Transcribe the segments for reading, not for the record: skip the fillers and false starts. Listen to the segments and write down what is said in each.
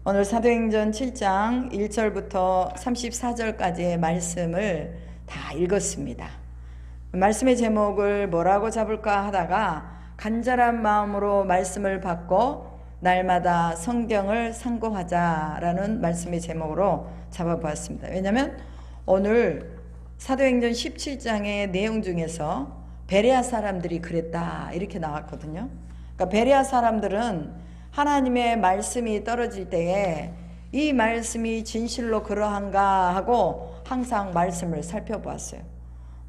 오늘 사도행전 7장 1절부터 34절까지의 말씀을 다 읽었습니다. 말씀의 제목을 뭐라고 잡을까 하다가 간절한 마음으로 말씀을 받고 날마다 성경을 상고하자라는 말씀의 제목으로 잡아보았습니다. 왜냐하면 오늘 사도행전 17장의 내용 중에서 베레아 사람들이 그랬다 이렇게 나왔거든요. 그러니까 베레아 사람들은 하나님의 말씀이 떨어질 때에 이 말씀이 진실로 그러한가 하고 항상 말씀을 살펴보았어요.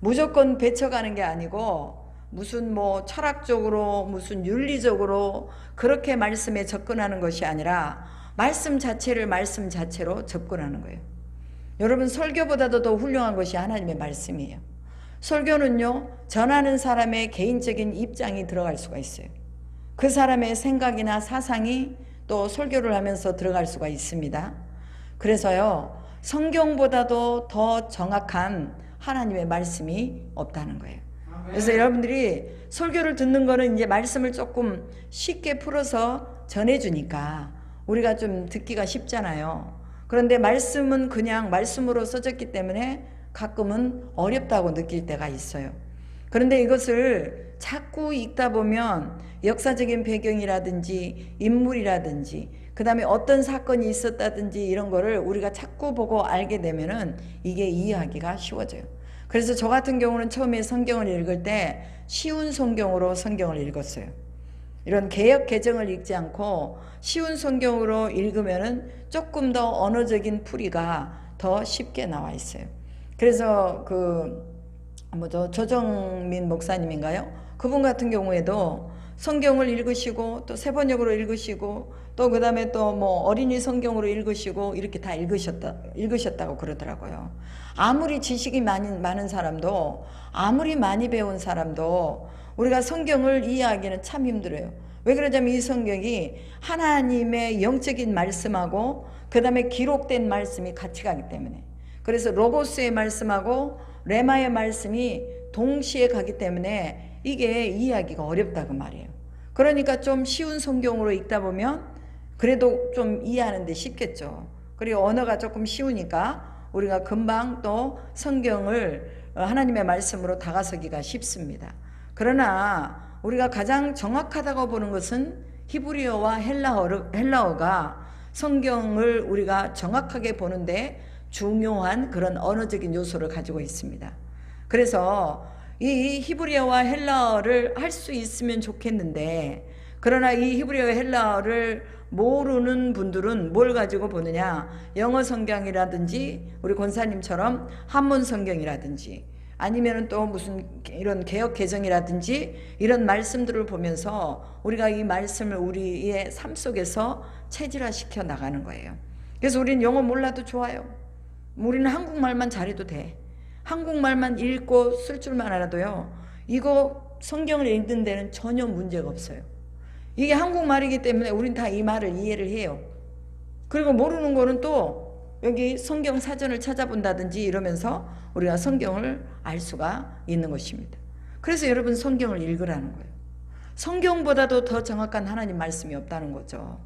무조건 배쳐가는 게 아니고 무슨 철학적으로 무슨 윤리적으로 그렇게 말씀에 접근하는 것이 아니라 말씀 자체를 말씀 자체로 접근하는 거예요. 여러분, 설교보다도 더 훌륭한 것이 하나님의 말씀이에요. 설교는요, 전하는 사람의 개인적인 입장이 들어갈 수가 있어요. 그 사람의 생각이나 사상이 또 설교를 하면서 들어갈 수가 있습니다. 그래서요, 성경보다도 더 정확한 하나님의 말씀이 없다는 거예요. 그래서 여러분들이 설교를 듣는 거는 이제 말씀을 조금 쉽게 풀어서 전해주니까 우리가 좀 듣기가 쉽잖아요. 그런데 말씀은 그냥 말씀으로 써졌기 때문에 가끔은 어렵다고 느낄 때가 있어요. 그런데 이것을 자꾸 읽다 보면 역사적인 배경이라든지 인물이라든지 그 다음에 어떤 사건이 있었다든지 이런 거를 우리가 자꾸 보고 알게 되면은 이게 이해하기가 쉬워져요. 그래서 저 같은 경우는 처음에 성경을 읽을 때 쉬운 성경으로 성경을 읽었어요. 이런 개역 개정을 읽지 않고 쉬운 성경으로 읽으면은 조금 더 언어적인 풀이가 더 쉽게 나와 있어요. 그래서 조정민 목사님인가요? 그분 같은 경우에도 성경을 읽으시고 또 세번역으로 읽으시고 또 그 다음에 또 어린이 성경으로 읽으시고 이렇게 다 읽으셨다고 그러더라고요. 아무리 지식이 많은 사람도 아무리 많이 배운 사람도 우리가 성경을 이해하기는 참 힘들어요. 왜 그러냐면 이 성경이 하나님의 영적인 말씀하고 그 다음에 기록된 말씀이 같이 가기 때문에, 그래서 로고스의 말씀하고 레마의 말씀이 동시에 가기 때문에 이게 이해하기가 어렵다고 말이에요. 그러니까 좀 쉬운 성경으로 읽다 보면 그래도 좀 이해하는데 쉽겠죠. 그리고 언어가 조금 쉬우니까 우리가 금방 또 성경을 하나님의 말씀으로 다가서기가 쉽습니다. 그러나 우리가 가장 정확하다고 보는 것은 히브리어와 헬라어가 성경을 우리가 정확하게 보는데 중요한 그런 언어적인 요소를 가지고 있습니다. 그래서 이 히브리어와 헬라어를 할 수 있으면 좋겠는데, 그러나 이 히브리어와 헬라어를 모르는 분들은 뭘 가지고 보느냐, 영어 성경이라든지 우리 권사님처럼 한문 성경이라든지 아니면 또 무슨 이런 개역 개정이라든지 이런 말씀들을 보면서 우리가 이 말씀을 우리의 삶 속에서 체질화시켜 나가는 거예요. 그래서 우리는 영어 몰라도 좋아요. 우리는 한국말만 잘해도 돼. 한국말만 읽고 쓸 줄만 알아도요, 이거 성경을 읽는 데는 전혀 문제가 없어요. 이게 한국말이기 때문에 우린 다 이 말을 이해를 해요. 그리고 모르는 거는 또 여기 성경 사전을 찾아본다든지 이러면서 우리가 성경을 알 수가 있는 것입니다. 그래서 여러분, 성경을 읽으라는 거예요. 성경보다도 더 정확한 하나님 말씀이 없다는 거죠.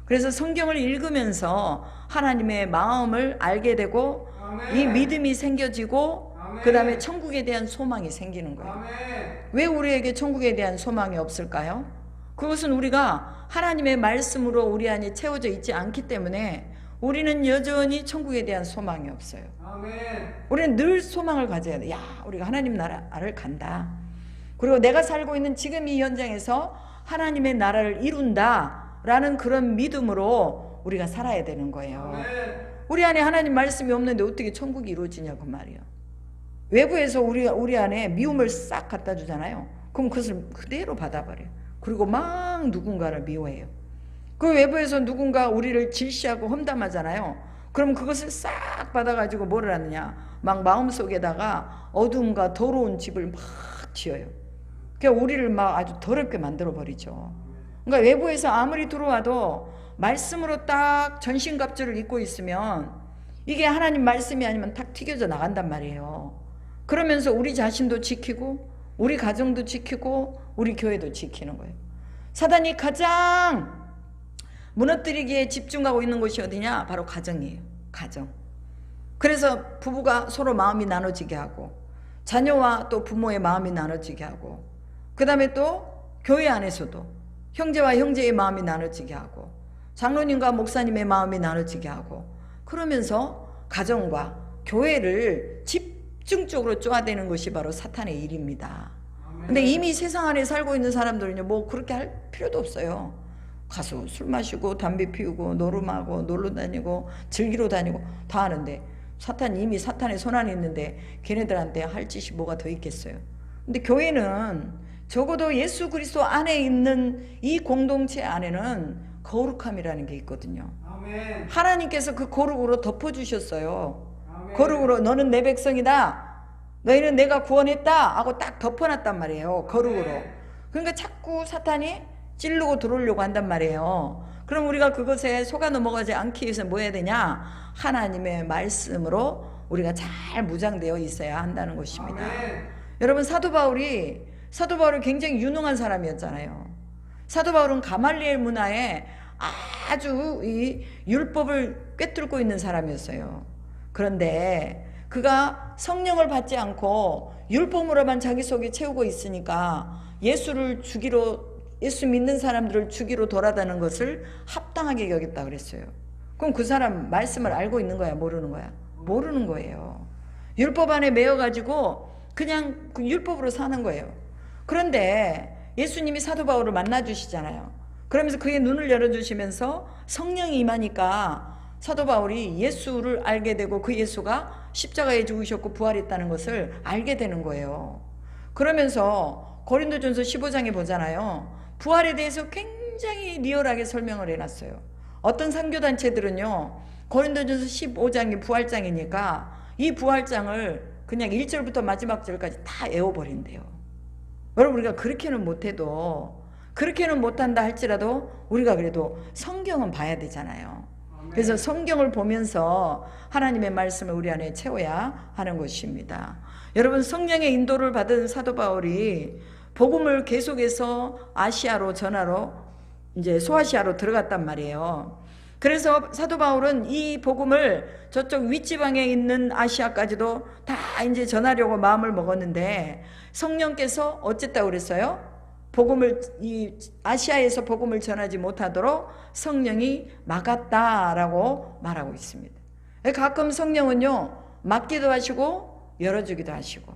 그래서 성경을 읽으면서 하나님의 마음을 알게 되고 아멘. 이 믿음이 생겨지고 그 다음에 천국에 대한 소망이 생기는 거예요. 아멘. 왜 우리에게 천국에 대한 소망이 없을까요? 그것은 우리가 하나님의 말씀으로 우리 안에 채워져 있지 않기 때문에 우리는 여전히 천국에 대한 소망이 없어요. 아멘. 우리는 늘 소망을 가져야 돼. 야, 우리가 하나님 나라를 간다. 그리고 내가 살고 있는 지금 이 현장에서 하나님의 나라를 이룬다 라는 그런 믿음으로 우리가 살아야 되는 거예요. 아멘. 우리 안에 하나님 말씀이 없는데 어떻게 천국이 이루어지냐고 말이에요. 외부에서 우리 안에 미움을 싹 갖다 주잖아요. 그럼 그것을 그대로 받아버려요. 그리고 막 누군가를 미워해요. 그 외부에서 누군가 우리를 질시하고 험담하잖아요. 그럼 그것을 싹 받아가지고 뭐를 하느냐, 막 마음속에다가 어둠과 더러운 집을 막 지어요. 그러니까 우리를 막 아주 더럽게 만들어 버리죠. 그러니까 외부에서 아무리 들어와도 말씀으로 딱 전신갑주를 입고 있으면 이게 하나님 말씀이 아니면 탁 튀겨져 나간단 말이에요. 그러면서 우리 자신도 지키고 우리 가정도 지키고 우리 교회도 지키는 거예요. 사단이 가장 무너뜨리기에 집중하고 있는 곳이 어디냐? 바로 가정이에요. 가정. 그래서 부부가 서로 마음이 나눠지게 하고, 자녀와 또 부모의 마음이 나눠지게 하고, 그 다음에 또 교회 안에서도 형제와 형제의 마음이 나눠지게 하고, 장로님과 목사님의 마음이 나눠지게 하고, 그러면서 가정과 교회를 집중적으로 쪼아대는 것이 바로 사탄의 일입니다. 근데 이미 세상 안에 살고 있는 사람들은요, 뭐 그렇게 할 필요도 없어요. 가서 술 마시고 담배 피우고 노름하고 놀러 다니고 즐기러 다니고 다 하는데, 이미 사탄의 손안에 있는데 걔네들한테 할 짓이 뭐가 더 있겠어요. 근데 교회는 적어도 예수 그리스도 안에 있는 이 공동체 안에는 거룩함이라는 게 있거든요. 아멘. 하나님께서 그 거룩으로 덮어주셨어요. 아멘. 거룩으로 너는 내 백성이다, 너희는 내가 구원했다 하고 딱 덮어놨단 말이에요. 거룩으로. 그러니까 자꾸 사탄이 찌르고 들어오려고 한단 말이에요. 그럼 우리가 그것에 속아 넘어가지 않기 위해서 뭐 해야 되냐? 하나님의 말씀으로 우리가 잘 무장되어 있어야 한다는 것입니다. 아멘. 여러분, 사도 바울이 굉장히 유능한 사람이었잖아요. 사도 바울은 가말리엘 문화에 아주 이 율법을 꿰뚫고 있는 사람이었어요. 그런데 그가 성령을 받지 않고 율법으로만 자기 속에 채우고 있으니까 예수 믿는 사람들을 죽이러 돌아다니는 것을 합당하게 여겼다 그랬어요. 그럼 그 사람 말씀을 알고 있는 거야, 모르는 거야? 모르는 거예요. 율법 안에 매여가지고 그냥 그 율법으로 사는 거예요. 그런데 예수님이 사도 바울을 만나주시잖아요. 그러면서 그의 눈을 열어주시면서 성령이 임하니까 사도 바울이 예수를 알게 되고, 그 예수가 십자가에 죽으셨고 부활했다는 것을 알게 되는 거예요. 그러면서 고린도전서 15장에 보잖아요. 부활에 대해서 굉장히 리얼하게 설명을 해놨어요. 어떤 선교단체들은요, 고린도전서 15장이 부활장이니까 이 부활장을 그냥 1절부터 마지막 절까지 다 외워버린대요. 여러분, 우리가 그렇게는 못한다 할지라도 우리가 그래도 성경은 봐야 되잖아요. 그래서 성경을 보면서 하나님의 말씀을 우리 안에 채워야 하는 것입니다. 여러분, 성령의 인도를 받은 사도 바울이 복음을 계속해서 아시아로 전하러 이제 소아시아로 들어갔단 말이에요. 그래서 사도 바울은 이 복음을 저쪽 윗지방에 있는 아시아까지도 다 이제 전하려고 마음을 먹었는데, 성령께서 어쨌다고 그랬어요? 이 아시아에서 복음을 전하지 못하도록 성령이 막았다라고 말하고 있습니다. 가끔 성령은요, 막기도 하시고 열어주기도 하시고,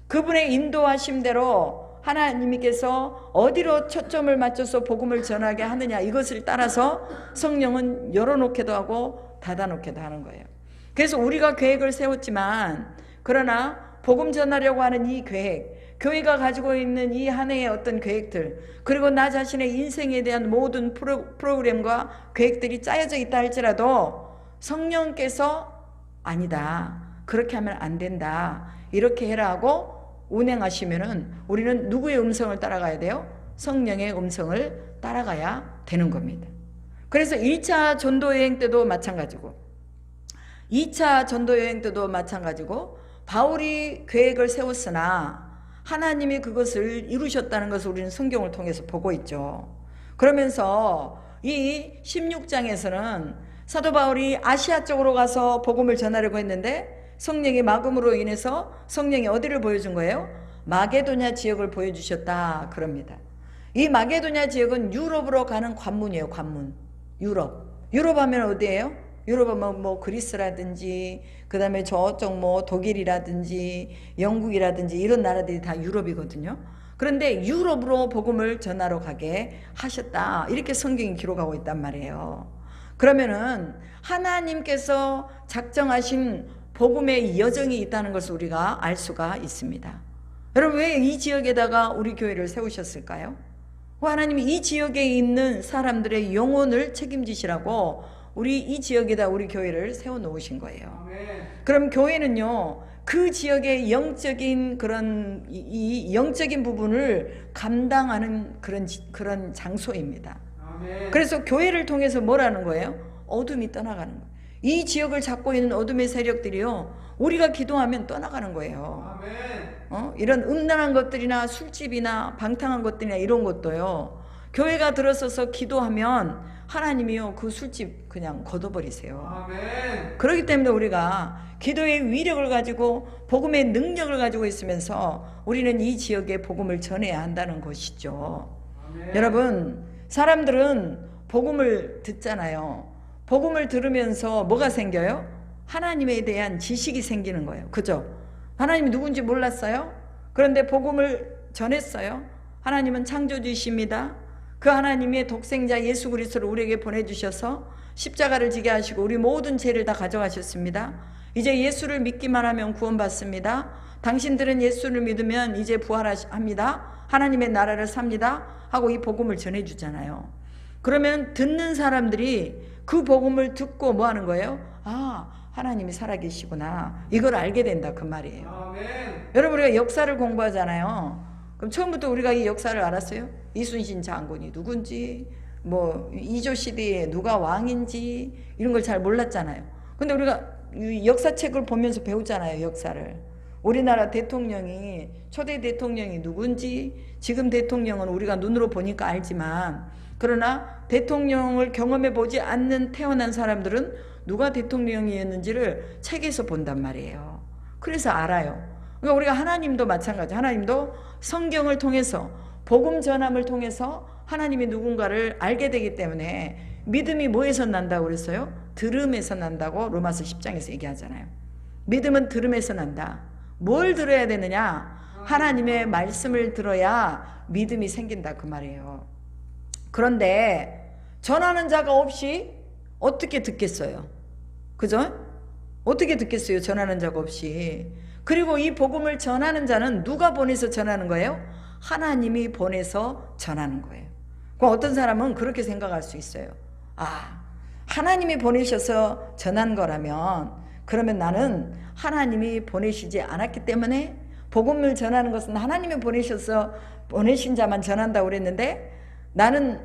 그분의 인도하심대로 하나님께서 어디로 초점을 맞춰서 복음을 전하게 하느냐, 이것을 따라서 성령은 열어놓기도 하고 닫아놓기도 하는 거예요. 그래서 우리가 계획을 세웠지만, 그러나 복음 전하려고 하는 이 계획, 교회가 가지고 있는 이 한 해의 어떤 계획들, 그리고 나 자신의 인생에 대한 모든 프로그램과 계획들이 짜여져 있다 할지라도 성령께서 아니다, 그렇게 하면 안 된다, 이렇게 해라 하고 운행하시면은 우리는 누구의 음성을 따라가야 돼요? 성령의 음성을 따라가야 되는 겁니다. 그래서 1차 전도여행 때도 마찬가지고 2차 전도여행 때도 마찬가지고, 바울이 계획을 세웠으나 하나님이 그것을 이루셨다는 것을 우리는 성경을 통해서 보고 있죠. 그러면서 이 16장에서는 사도 바울이 아시아 쪽으로 가서 복음을 전하려고 했는데, 성령의 막음으로 인해서 성령이 어디를 보여준 거예요? 마게도냐 지역을 보여주셨다 그럽니다. 이 마게도냐 지역은 유럽으로 가는 관문이에요. 관문. 유럽 하면 어디예요? 유럽 하면 뭐 그리스라든지, 그 다음에 저쪽 뭐 독일이라든지 영국이라든지 이런 나라들이 다 유럽이거든요. 그런데 유럽으로 복음을 전하러 가게 하셨다, 이렇게 성경이 기록하고 있단 말이에요. 그러면은 하나님께서 작정하신 복음의 여정이 있다는 것을 우리가 알 수가 있습니다. 여러분, 왜 이 지역에다가 우리 교회를 세우셨을까요? 하나님이 이 지역에 있는 사람들의 영혼을 책임지시라고 이 지역에다 우리 교회를 세워놓으신 거예요. 그럼 교회는요, 그 지역의 영적인 이 영적인 부분을 감당하는 그런 장소입니다. 그래서 교회를 통해서 뭐라는 거예요? 어둠이 떠나가는 거예요. 이 지역을 잡고 있는 어둠의 세력들이요, 우리가 기도하면 떠나가는 거예요. 이런 음란한 것들이나 술집이나 방탕한 것들이나 이런 것도요, 교회가 들어서서 기도하면 하나님이요 그 술집 그냥 걷어버리세요. 아멘. 그렇기 때문에 우리가 기도의 위력을 가지고 복음의 능력을 가지고 있으면서 우리는 이 지역에 복음을 전해야 한다는 것이죠. 아멘. 여러분, 사람들은 복음을 듣잖아요. 복음을 들으면서 뭐가 생겨요? 하나님에 대한 지식이 생기는 거예요. 그죠? 하나님이 누군지 몰랐어요? 그런데 복음을 전했어요. 하나님은 창조주이십니다. 그 하나님의 독생자 예수 그리스도를 우리에게 보내주셔서 십자가를 지게 하시고 우리 모든 죄를 다 가져가셨습니다. 이제 예수를 믿기만 하면 구원받습니다. 당신들은 예수를 믿으면 이제 부활합니다. 하나님의 나라를 삽니다. 하고 이 복음을 전해주잖아요. 그러면 듣는 사람들이 그 복음을 듣고 뭐 하는 거예요? 아, 하나님이 살아계시구나. 이걸 알게 된다 그 말이에요. 아멘. 여러분, 우리가 역사를 공부하잖아요. 그럼 처음부터 우리가 이 역사를 알았어요? 이순신 장군이 누군지, 뭐 이조 시대에 누가 왕인지 이런 걸 잘 몰랐잖아요. 근데 우리가 이 역사책을 보면서 배우잖아요. 역사를. 우리나라 대통령이 초대 대통령이 누군지, 지금 대통령은 우리가 눈으로 보니까 알지만, 그러나 대통령을 경험해 보지 않는 태어난 사람들은 누가 대통령이었는지를 책에서 본단 말이에요. 그래서 알아요. 그러니까 우리가 하나님도 마찬가지. 하나님도 성경을 통해서, 복음 전함을 통해서 하나님이 누군가를 알게 되기 때문에 믿음이 뭐에서 난다고 그랬어요? 들음에서 난다고 로마서 10장에서 얘기하잖아요. 믿음은 들음에서 난다. 뭘 들어야 되느냐? 하나님의 말씀을 들어야 믿음이 생긴다 그 말이에요. 그런데 전하는 자가 없이 어떻게 듣겠어요? 그죠? 어떻게 듣겠어요? 전하는 자가 없이. 그리고 이 복음을 전하는 자는 누가 보내서 전하는 거예요? 하나님이 보내서 전하는 거예요. 그럼 어떤 사람은 그렇게 생각할 수 있어요. 아, 하나님이 보내셔서 전한 거라면 그러면 나는 하나님이 보내시지 않았기 때문에 복음을 전하는 것은 하나님이 보내셔서 보내신 자만 전한다고 그랬는데 나는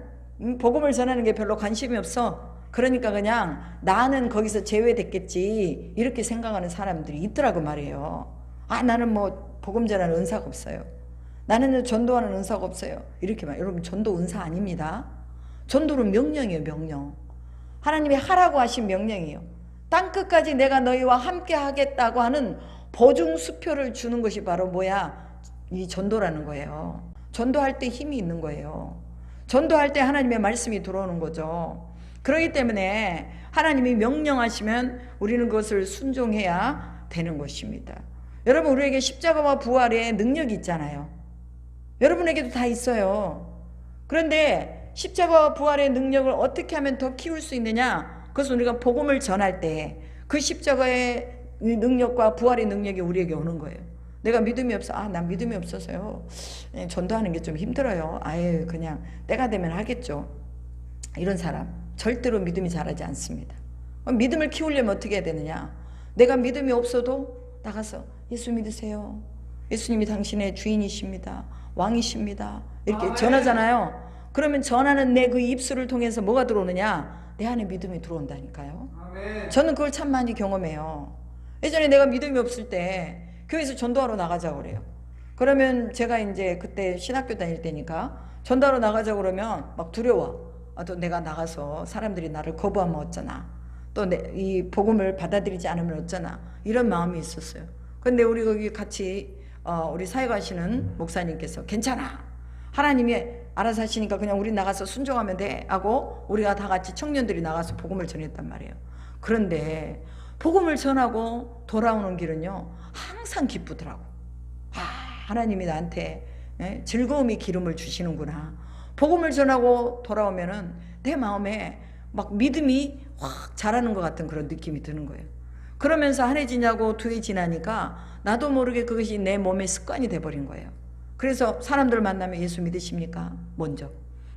복음을 전하는 게 별로 관심이 없어. 그러니까 그냥 나는 거기서 제외됐겠지 이렇게 생각하는 사람들이 있더라고 말이에요. 아, 나는 뭐 복음 전하는 은사가 없어요. 나는 전도하는 은사가 없어요. 이렇게 말. 여러분, 전도 은사 아닙니다. 전도는 명령이에요. 명령. 하나님이 하라고 하신 명령이에요. 땅끝까지 내가 너희와 함께 하겠다고 하는 보증 수표를 주는 것이 바로 뭐야? 이 전도라는 거예요. 전도할 때 힘이 있는 거예요. 전도할 때 하나님의 말씀이 들어오는 거죠. 그렇기 때문에 하나님이 명령하시면 우리는 그것을 순종해야 되는 것입니다. 여러분, 우리에게 십자가와 부활의 능력이 있잖아요. 여러분에게도 다 있어요. 그런데 십자가와 부활의 능력을 어떻게 하면 더 키울 수 있느냐? 그것은 우리가 복음을 전할 때 그 십자가의 능력과 부활의 능력이 우리에게 오는 거예요. 내가 믿음이 없어. 아, 난 믿음이 없어서요. 전도하는 게 좀 힘들어요. 아예 그냥 때가 되면 하겠죠. 이런 사람 절대로 믿음이 자라지 않습니다. 믿음을 키우려면 어떻게 해야 되느냐? 내가 믿음이 없어도 나가서 예수 믿으세요. 예수님이 당신의 주인이십니다. 왕이십니다. 이렇게 전하잖아요. 그러면 전하는 내 그 입술을 통해서 뭐가 들어오느냐? 내 안에 믿음이 들어온다니까요. 아멘. 저는 그걸 참 많이 경험해요. 예전에 내가 믿음이 없을 때 교회에서 전도하러 나가자고 그래요. 그러면 제가 이제 그때 신학교 다닐 때니까 전도하러 나가자고 그러면 막 두려워. 아, 또 내가 나가서 사람들이 나를 거부하면 어쩌나. 또 이 복음을 받아들이지 않으면 어쩌나. 이런 마음이 있었어요. 근데 우리 거기 같이 우리 사역하시는 목사님께서 괜찮아. 하나님이 알아서 하시니까 그냥 우리 나가서 순종하면 돼 하고 우리가 다 같이 청년들이 나가서 복음을 전했단 말이에요. 그런데 복음을 전하고 돌아오는 길은요 항상 기쁘더라고. 아, 하나님이 나한테 즐거움이 기름을 주시는구나. 복음을 전하고 돌아오면은 내 마음에 막 믿음이 확 자라는 것 같은 그런 느낌이 드는 거예요. 그러면서 한 해 지나고 두 해 지나니까 나도 모르게 그것이 내 몸의 습관이 돼버린 거예요. 그래서 사람들 만나면 예수 믿으십니까? 먼저.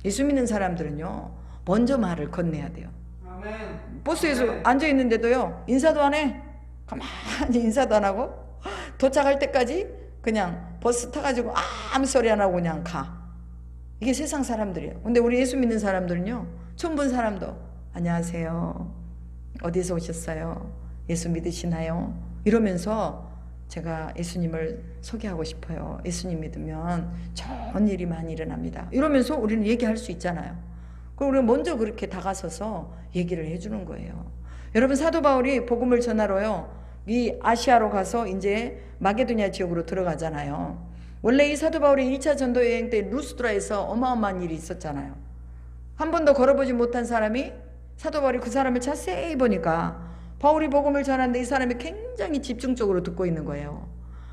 예수 믿는 사람들은요 먼저 말을 건네야 돼요. 아멘. 버스에서 아멘. 앉아있는데도요 인사도 안 해. 가만히 인사도 안 하고 도착할 때까지 그냥 버스 타가지고 아무 소리 안 하고 그냥 가. 이게 세상 사람들이에요. 근데 우리 예수 믿는 사람들은요 처음 본 사람도 안녕하세요. 어디서 오셨어요? 예수 믿으시나요? 이러면서 제가 예수님을 소개하고 싶어요. 예수님 믿으면 좋은 일이 많이 일어납니다. 이러면서 우리는 얘기할 수 있잖아요. 그럼 우리가 먼저 그렇게 다가서서 얘기를 해주는 거예요. 여러분, 사도 바울이 복음을 전하러요, 이 아시아로 가서 이제 마게도니아 지역으로 들어가잖아요. 원래 이 사도 바울이 1차 전도 여행 때 루스드라에서 어마어마한 일이 있었잖아요. 한 번도 걸어보지 못한 사람이, 사도 바울이 그 사람을 자세히 보니까 바울이 복음을 전하는데 이 사람이 굉장히 집중적으로 듣고 있는 거예요.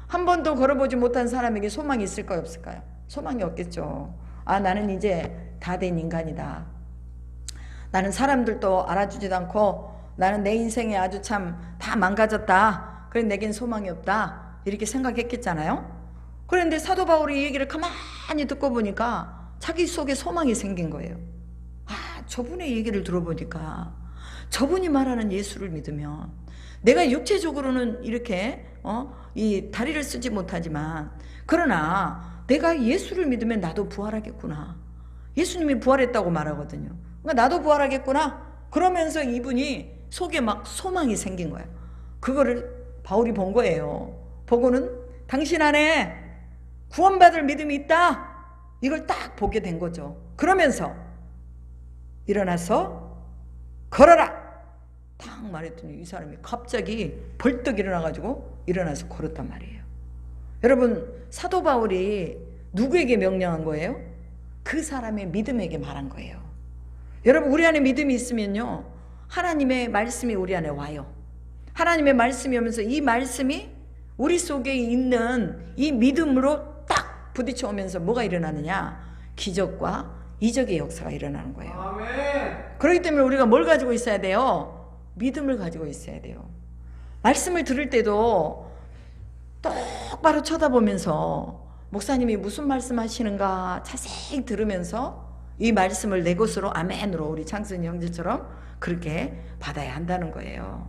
한 번도 걸어보지 못한 사람에게 소망이 있을까요, 없을까요? 소망이 없겠죠. 아, 나는 이제 다 된 인간이다. 나는 사람들도 알아주지도 않고 나는 내 인생이 아주 참 다 망가졌다. 그래, 내겐 소망이 없다. 이렇게 생각했겠잖아요. 그런데 사도 바울이 이 얘기를 가만히 듣고 보니까 자기 속에 소망이 생긴 거예요. 아, 저분의 얘기를 들어보니까 저분이 말하는 예수를 믿으면 내가 육체적으로는 이렇게 이 다리를 쓰지 못하지만, 그러나 내가 예수를 믿으면 나도 부활하겠구나. 예수님이 부활했다고 말하거든요. 그러니까 나도 부활하겠구나. 그러면서 이분이 속에 막 소망이 생긴 거예요. 그거를 바울이 본 거예요. 보고는 당신 안에 구원받을 믿음이 있다. 이걸 딱 보게 된 거죠. 그러면서 일어나서 걸어라 딱 말했더니 이 사람이 갑자기 벌떡 일어나가지고 일어나서 걸었단 말이에요. 여러분, 사도 바울이 누구에게 명령한 거예요? 그 사람의 믿음에게 말한 거예요. 여러분, 우리 안에 믿음이 있으면요, 하나님의 말씀이 우리 안에 와요. 하나님의 말씀이 오면서 이 말씀이 우리 속에 있는 이 믿음으로 딱 부딪혀 오면서 뭐가 일어나느냐? 기적과 이적의 역사가 일어나는 거예요. 아멘. 그렇기 때문에 우리가 뭘 가지고 있어야 돼요? 믿음을 가지고 있어야 돼요. 말씀을 들을 때도 똑바로 쳐다보면서 목사님이 무슨 말씀 하시는가 자세히 들으면서 이 말씀을 내 것으로, 아멘으로 우리 창순이 형제처럼 그렇게 받아야 한다는 거예요.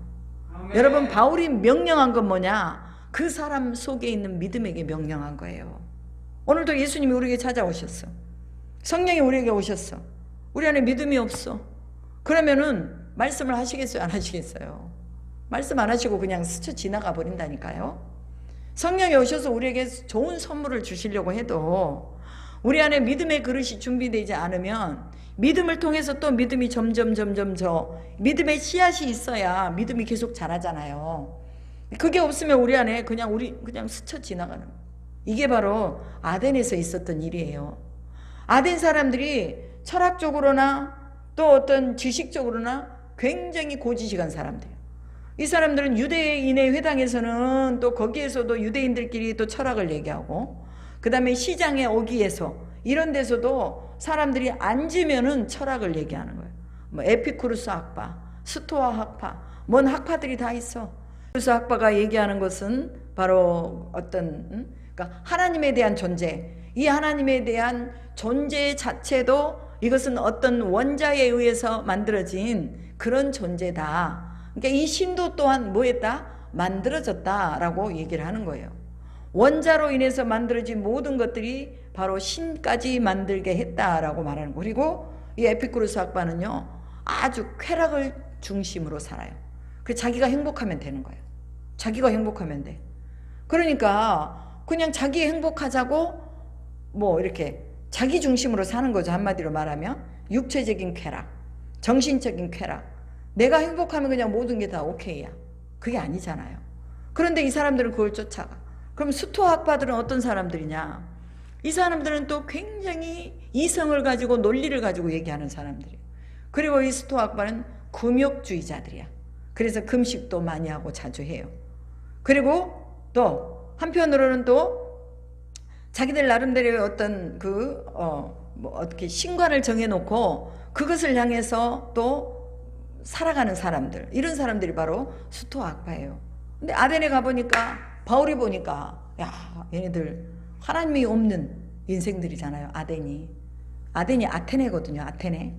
아멘. 여러분, 바울이 명령한 건 뭐냐? 그 사람 속에 있는 믿음에게 명령한 거예요. 오늘도 예수님이 우리에게 찾아오셨어. 성령이 우리에게 오셨어. 우리 안에 믿음이 없어. 그러면은 말씀을 하시겠어요, 안 하시겠어요? 말씀 안 하시고 그냥 스쳐 지나가 버린다니까요. 성령이 오셔서 우리에게 좋은 선물을 주시려고 해도 우리 안에 믿음의 그릇이 준비되지 않으면 믿음을 통해서 또 믿음이 점점 믿음의 씨앗이 있어야 믿음이 계속 자라잖아요. 그게 없으면 우리 안에 그냥 스쳐 지나가는, 이게 바로 아덴에서 있었던 일이에요. 아덴 사람들이 철학적으로나 또 어떤 지식적으로나 굉장히 고지식한 사람들이에요. 이 사람들은 유대인의 회당에서는 또 거기에서도 유대인들끼리 또 철학을 얘기하고, 그 다음에 시장의 어귀에서 이런 데서도 사람들이 앉으면은 철학을 얘기하는 거예요. 뭐 에피쿠르스 학파, 스토아 학파, 뭔 학파들이 다 있어. 에피쿠르스 학파가 얘기하는 것은 바로 어떤 그러니까 하나님에 대한 존재, 이 하나님에 대한 존재 자체도 이것은 어떤 원자에 의해서 만들어진 그런 존재다. 그러니까 이 신도 또한 뭐했다? 만들어졌다라고 얘기를 하는 거예요. 원자로 인해서 만들어진 모든 것들이 바로 신까지 만들게 했다라고 말하는 거예요. 그리고 이 에피쿠르스 학파는요, 아주 쾌락을 중심으로 살아요. 그래서 자기가 행복하면 되는 거예요. 자기가 행복하면 돼. 그러니까 그냥 자기 행복하자고 뭐 이렇게 자기 중심으로 사는 거죠. 한마디로 말하면 육체적인 쾌락, 정신적인 쾌락. 내가 행복하면 그냥 모든 게 다 오케이야. 그게 아니잖아요. 그런데 이 사람들은 그걸 쫓아가. 그럼 스토아 학파들은 어떤 사람들이냐? 이 사람들은 또 굉장히 이성을 가지고 논리를 가지고 얘기하는 사람들이에요. 그리고 이 스토아 학파는 금욕주의자들이야. 그래서 금식도 많이 하고 자주 해요. 그리고 또 한편으로는 또 자기들 나름대로의 어떤 어떻게 신관을 정해놓고 그것을 향해서 또 살아가는 사람들, 이런 사람들이 바로 스토아 학파예요. 근데 아덴에 가보니까, 바울이 보니까, 야, 얘네들 하나님이 없는 인생들이잖아요. 아덴이 아테네거든요. 아테네.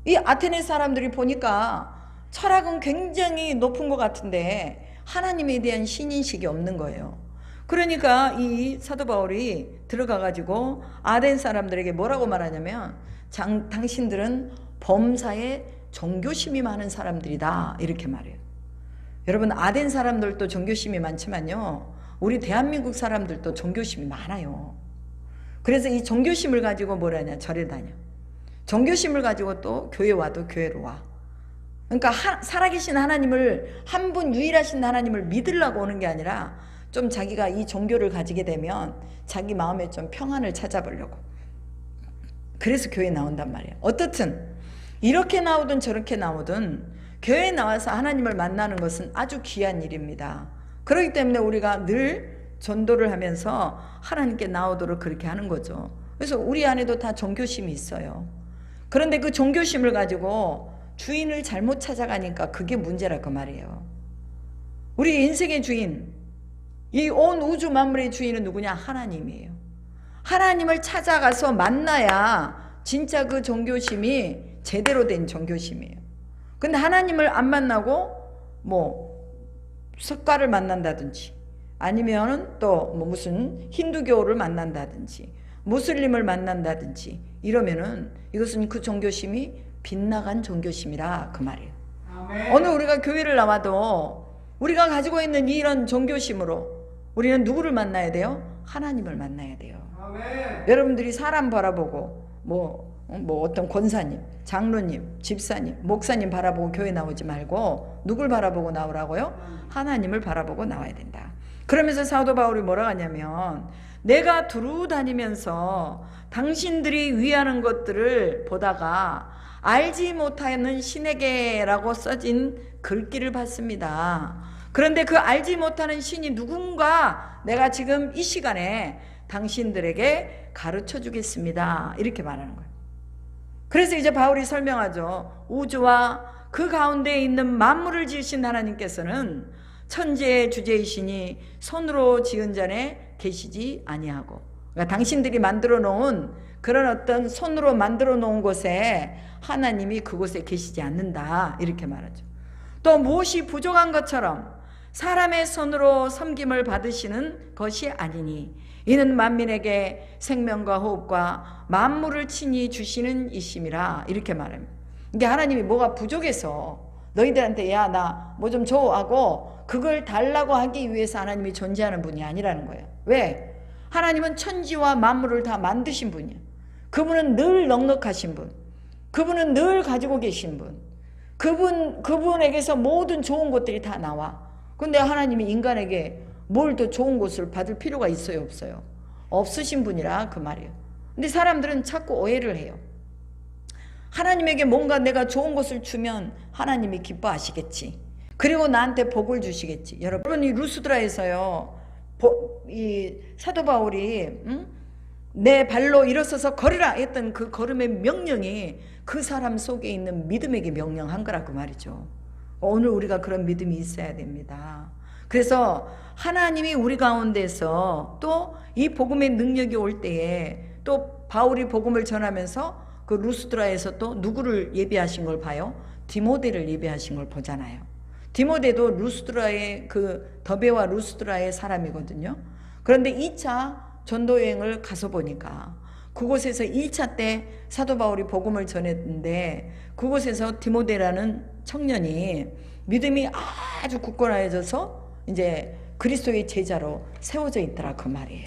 이 아테네 사람들이 보니까 철학은 굉장히 높은 것 같은데 하나님에 대한 신인식이 없는 거예요. 그러니까 이 사도 바울이 들어가가지고 아덴 사람들에게 뭐라고 말하냐면, 당신들은 범사에 종교심이 많은 사람들이다, 이렇게 말해요. 여러분, 아덴 사람들도 종교심이 많지만요, 우리 대한민국 사람들도 종교심이 많아요. 그래서 이 종교심을 가지고 뭐라냐, 절에 다녀. 종교심을 가지고 또 교회 와도 교회로 와. 그러니까 살아계신 하나님을, 한 분 유일하신 하나님을 믿으려고 오는 게 아니라 좀 자기가 이 종교를 가지게 되면 자기 마음에 좀 평안을 찾아보려고. 그래서 교회 나온단 말이에요. 어떻든 이렇게 나오든 저렇게 나오든 교회에 나와서 하나님을 만나는 것은 아주 귀한 일입니다. 그렇기 때문에 우리가 늘 전도를 하면서 하나님께 나오도록 그렇게 하는 거죠. 그래서 우리 안에도 다 종교심이 있어요. 그런데 그 종교심을 가지고 주인을 잘못 찾아가니까 그게 문제라 그 말이에요. 우리 인생의 주인, 이 온 우주 만물의 주인은 누구냐? 하나님이에요. 하나님을 찾아가서 만나야 진짜 그 종교심이 제대로 된 종교심이에요. 근데 하나님을 안 만나고 뭐 석가를 만난다든지 아니면 또 뭐 무슨 힌두교를 만난다든지 무슬림을 만난다든지 이러면은 이것은 그 종교심이 빗나간 종교심이라 그 말이에요. 아멘. 오늘 우리가 교회를 나와도 우리가 가지고 있는 이런 종교심으로 우리는 누구를 만나야 돼요? 하나님을 만나야 돼요. 아멘. 여러분들이 사람 바라보고 뭐 어떤 권사님, 장로님, 집사님, 목사님 바라보고 교회 나오지 말고 누굴 바라보고 나오라고요? 하나님을 바라보고 나와야 된다. 그러면서 사도 바울이 뭐라고 하냐면 내가 두루 다니면서 당신들이 위하는 것들을 보다가 알지 못하는 신에게라고 써진 글귀를 봤습니다. 그런데 그 알지 못하는 신이 누군가 내가 지금 이 시간에 당신들에게 가르쳐 주겠습니다. 이렇게 말하는 거예요. 그래서 이제 바울이 설명하죠. 우주와 그 가운데 있는 만물을 지으신 하나님께서는 천지의 주제이시니 손으로 지은 자에 계시지 아니하고, 그러니까 당신들이 만들어 놓은 그런 어떤 손으로 만들어 놓은 곳에 하나님이 그곳에 계시지 않는다 이렇게 말하죠. 또 무엇이 부족한 것처럼 사람의 손으로 섬김을 받으시는 것이 아니니 이는 만민에게 생명과 호흡과 만물을 친히 주시는 이심이라 이렇게 말합니다. 이게 하나님이 뭐가 부족해서 너희들한테 야 나 뭐 좀 줘 하고 그걸 달라고 하기 위해서 하나님이 존재하는 분이 아니라는 거예요. 왜? 하나님은 천지와 만물을 다 만드신 분이에요. 그분은 늘 넉넉하신 분, 그분은 늘 가지고 계신 분, 그분에게서 모든 좋은 것들이 다 나와. 근데 하나님이 인간에게 뭘 더 좋은 것을 받을 필요가 있어요, 없어요? 없으신 분이라 그 말이에요. 근데 사람들은 자꾸 오해를 해요. 하나님에게 뭔가 내가 좋은 것을 주면 하나님이 기뻐하시겠지. 그리고 나한테 복을 주시겠지. 여러분, 이 루스드라에서요, 이 사도 바울이 내 발로 일어서서 걸으라 했던 그 걸음의 명령이 그 사람 속에 있는 믿음에게 명령한 거라 그 말이죠. 오늘 우리가 그런 믿음이 있어야 됩니다. 그래서 하나님이 우리 가운데서 또 이 복음의 능력이 올 때에 또 바울이 복음을 전하면서 그 루스드라에서 또 누구를 예비하신 걸 봐요? 디모데를 예비하신 걸 보잖아요. 디모데도 루스드라의 그 더베와 루스드라의 사람이거든요. 그런데 2차 전도여행을 가서 보니까 그곳에서 1차 때 사도 바울이 복음을 전했는데 그곳에서 디모데라는 청년이 믿음이 아주 굳건해져서 이제 그리스도의 제자로 세워져 있더라 그 말이에요.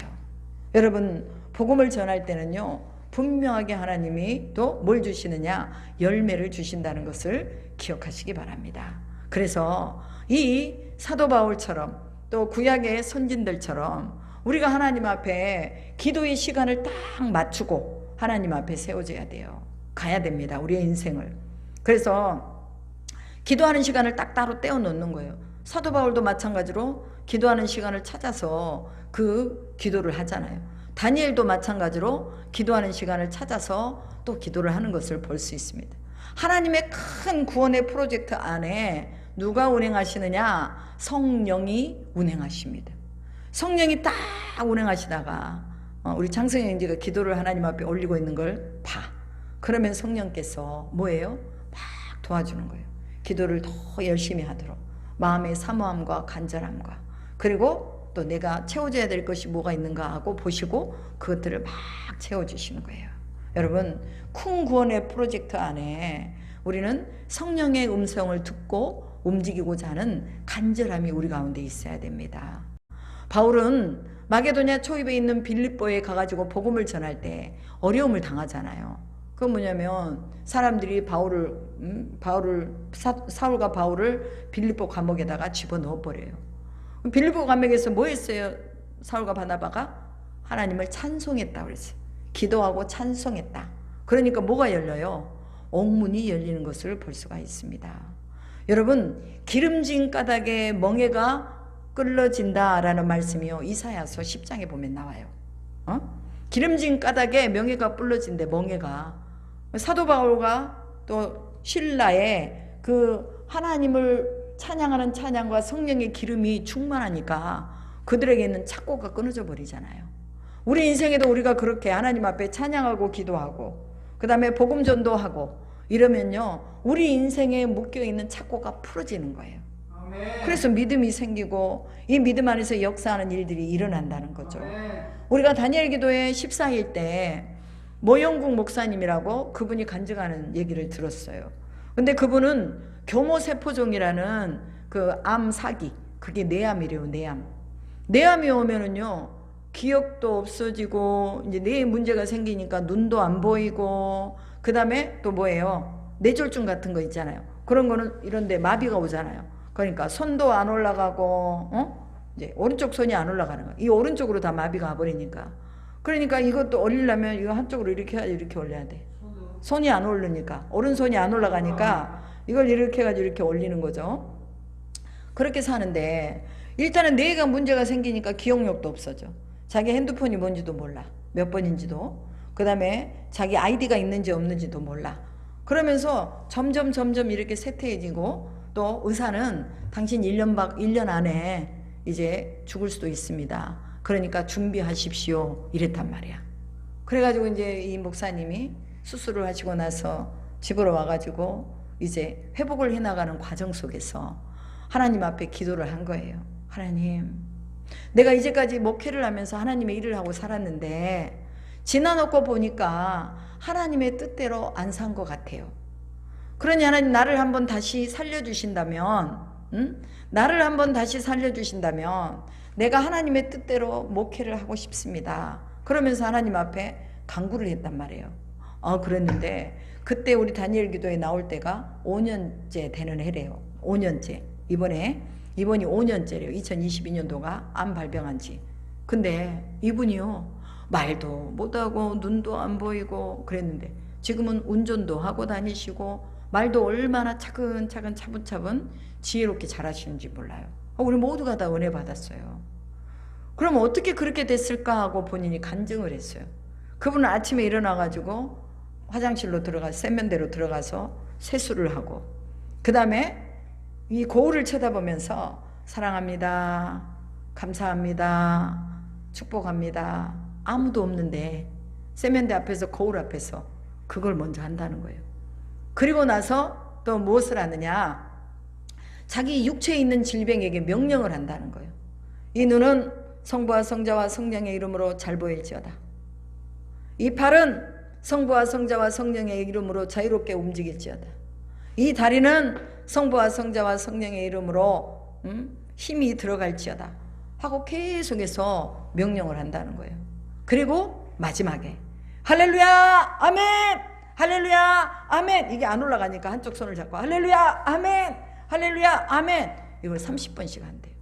여러분, 복음을 전할 때는요, 분명하게 하나님이 또 뭘 주시느냐? 열매를 주신다는 것을 기억하시기 바랍니다. 그래서 이 사도 바울처럼 또 구약의 선진들처럼 우리가 하나님 앞에 기도의 시간을 딱 맞추고 하나님 앞에 세워져야 돼요. 가야 됩니다. 우리의 인생을. 그래서 기도하는 시간을 딱 따로 떼어 놓는 거예요. 사도 바울도 마찬가지로 기도하는 시간을 찾아서 그 기도를 하잖아요. 다니엘도 마찬가지로 기도하는 시간을 찾아서 또 기도를 하는 것을 볼 수 있습니다. 하나님의 큰 구원의 프로젝트 안에 누가 운행하시느냐? 성령이 운행하십니다. 성령이 딱 운행하시다가 우리 장성영 형제가 기도를 하나님 앞에 올리고 있는 걸 봐. 그러면 성령께서 뭐예요? 막 도와주는 거예요. 기도를 더 열심히 하도록 마음의 사모함과 간절함과 그리고 또 내가 채워줘야 될 것이 뭐가 있는가 하고 보시고 그것들을 막 채워주시는 거예요. 여러분, 큰 구원의 프로젝트 안에 우리는 성령의 음성을 듣고 움직이고자 하는 간절함이 우리 가운데 있어야 됩니다. 바울은 마게도냐 초입에 있는 빌립보에 가가지고 복음을 전할 때 어려움을 당하잖아요. 그건 뭐냐면 사람들이 사울과 바울을 빌립보 감옥에다가 집어넣어 버려요. 빌립보 감옥에서 뭐 했어요? 사울과 바나바가 하나님을 찬송했다 그랬어요. 기도하고 찬송했다. 그러니까 뭐가 열려요? 옥문이 열리는 것을 볼 수가 있습니다. 여러분, 기름진 까닭에 멍에가 끌러진다라는 말씀이요, 이사야서 10장에 보면 나와요. 기름진 까닭에 명예가 불러진대. 멍에가 사도 바울과 또 신라의 그 하나님을 찬양하는 찬양과 성령의 기름이 충만하니까 그들에게는 착고가 끊어져 버리잖아요. 우리 인생에도 우리가 그렇게 하나님 앞에 찬양하고 기도하고 그 다음에 복음 전도하고 이러면요, 우리 인생에 묶여있는 착고가 풀어지는 거예요. 아멘. 그래서 믿음이 생기고 이 믿음 안에서 역사하는 일들이 일어난다는 거죠. 아멘. 우리가 다니엘 기도회 14일 때 모영국 목사님이라고 그분이 간증하는 얘기를 들었어요. 근데 그분은 교모세포종이라는 그 암 사기, 그게 뇌암이래요. 뇌암이 오면은요, 기억도 없어지고 이제 뇌에 문제가 생기니까 눈도 안 보이고 그 다음에 또 뭐예요? 뇌졸중 같은 거 있잖아요. 그런 거는 이런데 마비가 오잖아요. 그러니까 손도 안 올라가고 이제 오른쪽 손이 안 올라가는 거야. 이 오른쪽으로 다 마비가 와버리니까. 그러니까 이것도 올리려면 이거 한쪽으로 이렇게 해야지, 이렇게 올려야 돼. 손이 안 오르니까, 오른손이 안 올라가니까 이걸 이렇게 해가지고 이렇게 올리는 거죠. 그렇게 사는데 일단은 뇌가 문제가 생기니까 기억력도 없어져. 자기 핸드폰이 뭔지도 몰라. 몇 번인지도. 그 다음에 자기 아이디가 있는지 없는지도 몰라. 그러면서 점점 이렇게 쇠퇴해지고 또 의사는 당신 1년 안에 이제 죽을 수도 있습니다. 그러니까 준비하십시오. 이랬단 말이야. 그래가지고 이제 이 목사님이 수술을 하시고 나서 집으로 와가지고 이제 회복을 해나가는 과정 속에서 하나님 앞에 기도를 한 거예요. 하나님, 내가 이제까지 목회를 하면서 하나님의 일을 하고 살았는데 지나놓고 보니까 하나님의 뜻대로 안 산 것 같아요. 그러니 하나님, 나를 한번 다시 살려주신다면, 나를 한번 다시 살려주신다면 내가 하나님의 뜻대로 목회를 하고 싶습니다. 그러면서 하나님 앞에 간구를 했단 말이에요. 그랬는데 그때 우리 다니엘 기도에 나올 때가 5년째 되는 해래요. 5년째. 이번이 5년째래요. 2022년도가 암 발병한 지. 근데 이분이요, 말도 못하고 눈도 안 보이고 그랬는데 지금은 운전도 하고 다니시고 말도 얼마나 차근차근 차분차분 지혜롭게 잘하시는지 몰라요. 우리 모두가 다 은혜 받았어요. 그럼 어떻게 그렇게 됐을까 하고 본인이 간증을 했어요. 그분은 아침에 일어나가지고 화장실로 들어가서 세면대로 들어가서 세수를 하고 그 다음에 이 거울을 쳐다보면서 사랑합니다, 감사합니다, 축복합니다. 아무도 없는데 세면대 앞에서 거울 앞에서 그걸 먼저 한다는 거예요. 그리고 나서 또 무엇을 하느냐, 자기 육체에 있는 질병에게 명령을 한다는 거예요. 이 눈은 성부와 성자와 성령의 이름으로 잘 보일지어다. 이 팔은 성부와 성자와 성령의 이름으로 자유롭게 움직일지어다. 이 다리는 성부와 성자와 성령의 이름으로 힘이 들어갈지어다 하고 계속해서 명령을 한다는 거예요. 그리고 마지막에 할렐루야 아멘, 할렐루야 아멘, 이게 안 올라가니까 한쪽 손을 잡고 할렐루야 아멘, 할렐루야 아멘, 이걸 30번씩 한대요.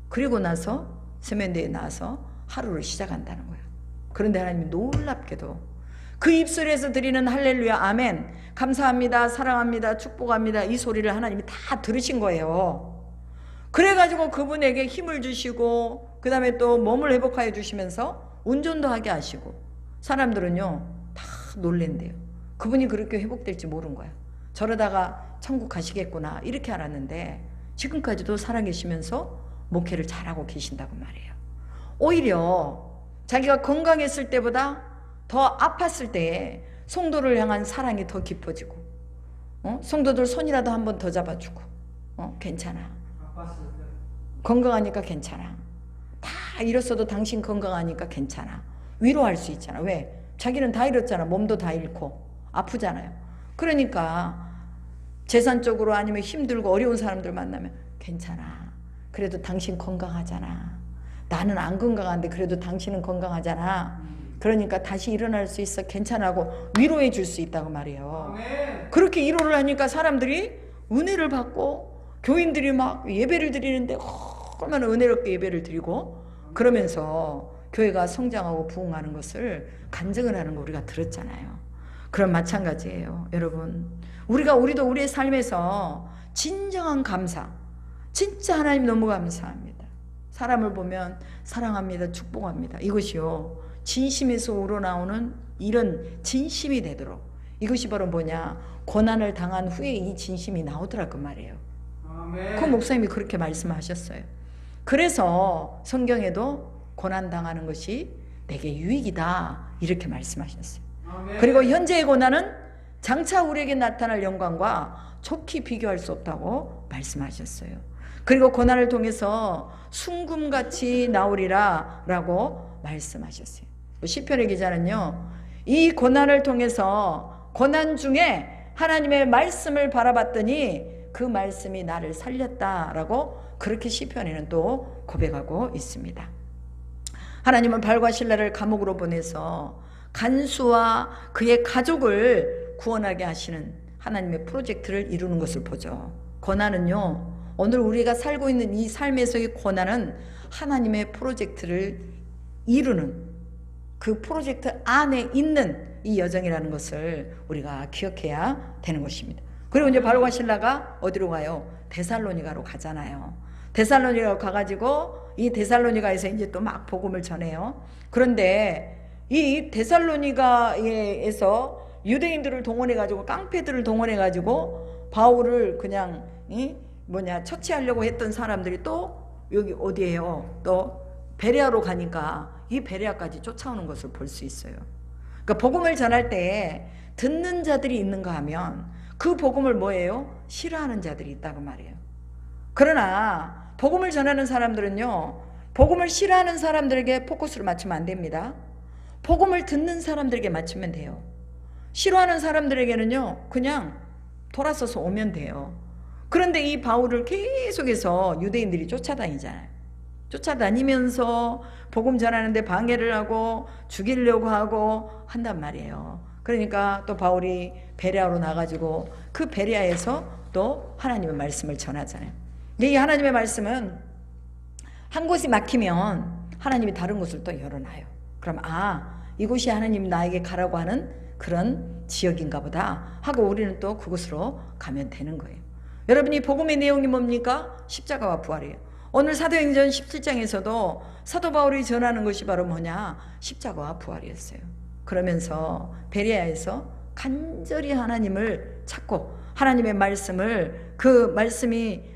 그리고 나서 세면대에 나와서 하루를 시작한다는 거예요. 그런데 하나님이 놀랍게도 그 입술에서 드리는 할렐루야 아멘, 감사합니다, 사랑합니다, 축복합니다, 이 소리를 하나님이 다 들으신 거예요. 그래가지고 그분에게 힘을 주시고 그 다음에 또 몸을 회복하여 주시면서 운전도 하게 하시고, 사람들은요 다 놀랜대요. 그분이 그렇게 회복될지 모른 거야. 저러다가 천국 가시겠구나 이렇게 알았는데 지금까지도 살아계시면서 목회를 잘하고 계신다고 말이에요. 오히려 자기가 건강했을 때보다 더 아팠을 때에 성도를 향한 사랑이 더 깊어지고, 성도들 손이라도 한 번 더 잡아주고, 괜찮아, 건강하니까 괜찮아, 다 잃었어도 당신 건강하니까 괜찮아, 위로할 수 있잖아. 왜? 자기는 다 잃었잖아. 몸도 다 잃고 아프잖아요. 그러니까 재산적으로 아니면 힘들고 어려운 사람들 만나면 괜찮아, 그래도 당신 건강하잖아, 나는 안 건강한데 그래도 당신은 건강하잖아, 그러니까 다시 일어날 수 있어, 괜찮아고 위로해 줄 수 있다고 말이에요. 아멘. 그렇게 위로를 하니까 사람들이 은혜를 받고 교인들이 막 예배를 드리는데 얼마나 은혜롭게 예배를 드리고 그러면서 교회가 성장하고 부흥하는 것을 간증을 하는 거 우리가 들었잖아요. 그럼 마찬가지예요. 여러분, 우리도 우리의 삶에서 진정한 감사, 진짜 하나님 너무 감사합니다. 사람을 보면 사랑합니다, 축복합니다. 이것이요, 진심에서 우러나오는 이런 진심이 되도록, 이것이 바로 뭐냐, 고난을 당한 후에 이 진심이 나오더라 그 말이에요. 아멘. 그 목사님이 그렇게 말씀하셨어요. 그래서 성경에도 고난 당하는 것이 내게 유익이다 이렇게 말씀하셨어요. 아멘. 그리고 현재의 고난은 장차 우리에게 나타날 영광과 좋게 비교할 수 없다고 말씀하셨어요. 그리고 고난을 통해서 순금같이 나오리라 라고 말씀하셨어요. 시편의 기자는요, 이 고난을 통해서 고난 중에 하나님의 말씀을 바라봤더니 그 말씀이 나를 살렸다라고 그렇게 시편에는 또 고백하고 있습니다. 하나님은 발과 실라를 감옥으로 보내서 간수와 그의 가족을 구원하게 하시는 하나님의 프로젝트를 이루는 것을 보죠. 고난은요, 오늘 우리가 살고 있는 이 삶에서의 고난은 하나님의 프로젝트를 이루는, 그 프로젝트 안에 있는 이 여정이라는 것을 우리가 기억해야 되는 것입니다. 그리고 이제 바울과 실라가 어디로 가요? 데살로니가로 가잖아요. 데살로니가로 가가지고 이 데살로니가에서 이제 또 막 복음을 전해요. 그런데 이 데살로니가에서 유대인들을 동원해가지고, 깡패들을 동원해가지고 바울을 그냥 처치하려고 했던 사람들이 또 여기 어디에요? 또 베레아로 가니까 이 베레아까지 쫓아오는 것을 볼 수 있어요. 그러니까 복음을 전할 때 듣는 자들이 있는가 하면 그 복음을 뭐예요? 싫어하는 자들이 있다고 말이에요. 그러나 복음을 전하는 사람들은요, 복음을 싫어하는 사람들에게 포커스를 맞추면 안 됩니다. 복음을 듣는 사람들에게 맞추면 돼요. 싫어하는 사람들에게는요, 그냥 돌아서서 오면 돼요. 그런데 이 바울을 계속해서 유대인들이 쫓아다니잖아요. 쫓아다니면서 복음 전하는데 방해를 하고 죽이려고 하고 한단 말이에요. 그러니까 또 바울이 베레아로 나가지고 그 베레아에서 또 하나님의 말씀을 전하잖아요. 근데 이 하나님의 말씀은 한 곳이 막히면 하나님이 다른 곳을 또 열어놔요. 그럼 이곳이 하나님 나에게 가라고 하는 그런 지역인가 보다 하고 우리는 또 그곳으로 가면 되는 거예요. 여러분이 복음의 내용이 뭡니까? 십자가와 부활이에요. 오늘 사도행전 17장에서도 사도 바울이 전하는 것이 바로 뭐냐? 십자가와 부활이었어요. 그러면서 베레아에서 간절히 하나님을 찾고 하나님의 말씀을, 그